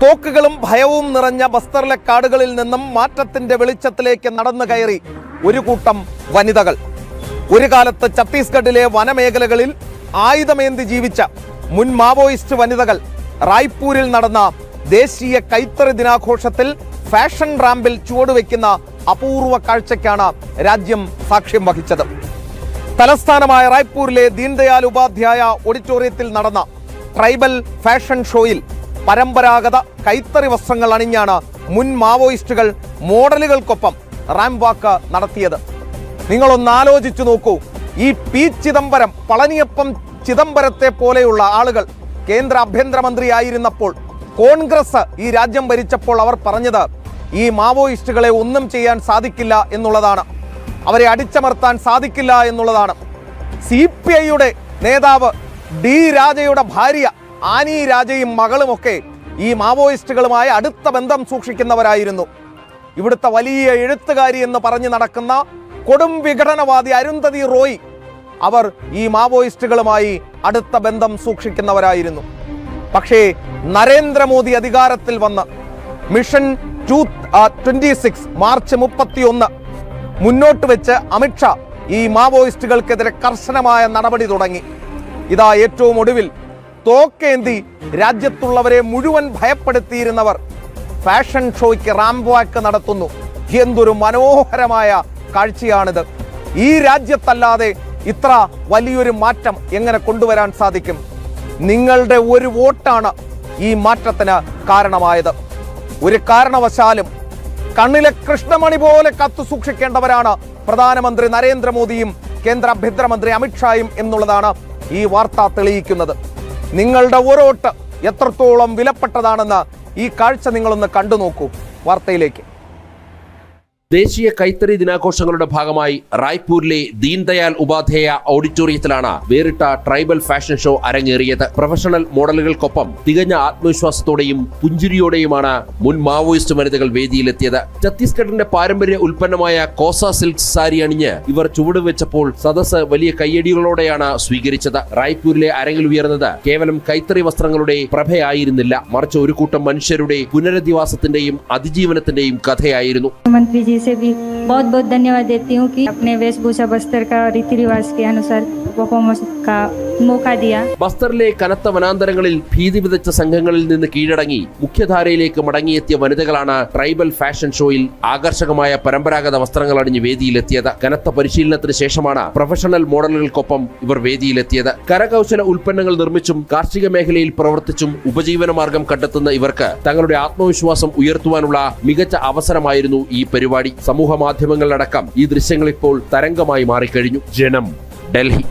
തോക്കുകളും ഭയവും നിറഞ്ഞ ബസ്തറിലെ കാടുകളിൽ നിന്നും മാറ്റത്തിന്റെ വെളിച്ചത്തിലേക്ക് നടന്നു കയറി ഒരു കൂട്ടം വനിതകൾ. ഒരു കാലത്ത് ഛത്തീസ്ഗഡിലെ വനമേഖലകളിൽ ആയുധമേന്തി ജീവിച്ച മുൻ മാവോയിസ്റ്റ് വനിതകൾ റായ്പൂരിൽ നടന്ന ദേശീയ കൈത്തറി ദിനാഘോഷത്തിൽ ഫാഷൻ റാമ്പിൽ ചുവടുവെക്കുന്ന അപൂർവ കാഴ്ചയ്ക്കാണ് രാജ്യം സാക്ഷ്യം വഹിച്ചത്. തലസ്ഥാനമായ റായ്പൂരിലെ ദീൻദയാൽ ഉപാധ്യായ ഓഡിറ്റോറിയത്തിൽ നടന്ന ട്രൈബൽ ഫാഷൻ ഷോയിൽ പരമ്പരാഗത കൈത്തറി വസ്ത്രങ്ങൾ അണിഞ്ഞാണ് മുൻ മാവോയിസ്റ്റുകൾ മോഡലുകൾക്കൊപ്പം റാമ്പ് വാക്ക് നടത്തിയത്. നിങ്ങളൊന്ന് ആലോചിച്ചു നോക്കൂ. ഈ പി ചിദംബരം, പളനിയപ്പം ചിദംബരത്തെ പോലെയുള്ള ആളുകൾ കേന്ദ്ര ആഭ്യന്തരമന്ത്രി ആയിരുന്നപ്പോൾ, കോൺഗ്രസ് ഈ രാജ്യം ഭരിച്ചപ്പോൾ അവർ പറഞ്ഞത് ഈ മാവോയിസ്റ്റുകളെ ഒന്നും ചെയ്യാൻ സാധിക്കില്ല എന്നുള്ളതാണ്, അവരെ അടിച്ചമർത്താൻ സാധിക്കില്ല എന്നുള്ളതാണ്. CPI-യുടെ നേതാവ് D രാജയുടെ ഭാര്യ ആനി രാജയും മകളുമൊക്കെ ഈ മാവോയിസ്റ്റുകളുമായി അടുത്ത ബന്ധം സൂക്ഷിക്കുന്നവരായിരുന്നു. ഇവിടുത്തെ വലിയ എഴുത്തുകാരി എന്ന് പറഞ്ഞു നടക്കുന്ന കൊടും വിഘടനവാദി അരുന്ധതി റോയ്, അവർ ഈ മാവോയിസ്റ്റുകളുമായി അടുത്ത ബന്ധം സൂക്ഷിക്കുന്നവരായിരുന്നു. പക്ഷേ നരേന്ദ്രമോദി അധികാരത്തിൽ വന്ന് മിഷൻ 26 മാർച്ച് 31 മുന്നോട്ട് വെച്ച് അമിത്ഷാ ഈ മാവോയിസ്റ്റുകൾക്കെതിരെ കർശനമായ നടപടി തുടങ്ങി. ഇതാ ഏറ്റവും ഒടുവിൽ തോക്കേന്തി രാജ്യത്തുള്ളവരെ മുഴുവൻ ഭയപ്പെടുത്തിയിരുന്നവർ ഫാഷൻ ഷോയ്ക്ക് റാമ്പ് വാക്ക് നടത്തുന്നു. എന്തൊരു മനോഹരമായ കാഴ്ചയാണിത്. ഈ രാജ്യത്തല്ലാതെ ഇത്ര വലിയൊരു മാറ്റം എങ്ങനെ കൊണ്ടുവരാൻ സാധിക്കും? നിങ്ങളുടെ ഒരു വോട്ടാണ് ഈ മാറ്റത്തിന് കാരണമായത്. ഒരു കാരണവശാലും കണ്ണിലെ കൃഷ്ണമണി പോലെ കാത്തു സൂക്ഷിക്കേണ്ടവരാണ് പ്രധാനമന്ത്രി നരേന്ദ്രമോദിയും കേന്ദ്ര ആഭ്യന്തരമന്ത്രി അമിത്ഷായും എന്നുള്ളതാണ് ഈ വാർത്ത തെളിയിക്കുന്നത്. നിങ്ങളുടെ ഒരു വോട്ട് എത്രത്തോളം വിലപ്പെട്ടതാണെന്ന് ഈ കാഴ്ച നിങ്ങളൊന്ന് കണ്ടു നോക്കൂ. വാർത്തയിലേക്ക്. ദേശീയ കൈത്തറി ദിനാഘോഷങ്ങളുടെ ഭാഗമായി റായ്പൂരിലെ ദീൻദയാൽ ഉപാധ്യായ ഓഡിറ്റോറിയത്തിലാണ് വേറിട്ട ട്രൈബൽ ഫാഷൻ ഷോ അരങ്ങേറിയത്. പ്രൊഫഷണൽ മോഡലുകൾക്കൊപ്പം തികഞ്ഞ ആത്മവിശ്വാസത്തോടെയും പുഞ്ചിരിയോടെയുമാണ് മുൻ മാവോയിസ്റ്റ് വനിതകൾ വേദിയിലെത്തിയത്. ഛത്തീസ്ഗഡിന്റെ പാരമ്പര്യ ഉൽപ്പന്നമായ കോസ സിൽക്ക് സാരി അണിഞ്ഞ് ഇവർ ചുവടുവെച്ചപ്പോൾ സദസ് വലിയ കയ്യടികളോടെയാണ് സ്വീകരിച്ചത്. റായ്പൂരിലെ അരങ്ങിൽ ഉയർന്നത് കേവലം കൈത്തറി വസ്ത്രങ്ങളുടെ പ്രഭയായിരുന്നില്ല, മറിച്ച് ഒരു കൂട്ടം മനുഷ്യരുടെ പുനരധിവാസത്തിന്റെയും അതിജീവനത്തിന്റെയും കഥയായിരുന്നു. से भी बहुत बहुत धन्यवाद देती हूँ कि अपने वेशभूषा बस्तर का रीति रिवाज के अनुसार परफॉर्मेंस का मौका दिया. ബസ്തറിലെ കനത്ത വനാന്തരങ്ങളിൽ ഭീതി വിതച്ച സംഘങ്ങളിൽ നിന്ന് കീഴടങ്ങി മുഖ്യധാരയിലേക്ക് മടങ്ങിയെത്തിയ വനിതകളാണ് ട്രൈബൽ ഫാഷൻ ഷോയിൽ ആകർഷകമായ പരമ്പരാഗത വസ്ത്രങ്ങൾ അണിഞ്ഞ് വേദിയിലെത്തിയത്. കനത്ത പരിശീലനത്തിന് ശേഷമാണ് പ്രൊഫഷണൽ മോഡലുകൾക്കൊപ്പം ഇവർ വേദിയിലെത്തിയത്. കരകൗശല ഉൽപ്പന്നങ്ങൾ നിർമ്മിച്ചും കാർഷിക മേഖലയിൽ പ്രവർത്തിച്ചും ഉപജീവനമാർഗം കണ്ടെത്തുന്ന ഇവർക്ക് തങ്ങളുടെ ആത്മവിശ്വാസം ഉയർത്തുവാനുള്ള മികച്ച അവസരമായിരുന്നു ഈ പരിപാടി. സമൂഹ മാധ്യമങ്ങളിലടക്കം ഈ ദൃശ്യങ്ങൾ ഇപ്പോൾ തരംഗമായി മാറിക്കഴിഞ്ഞു. ജനം, ഡൽഹി.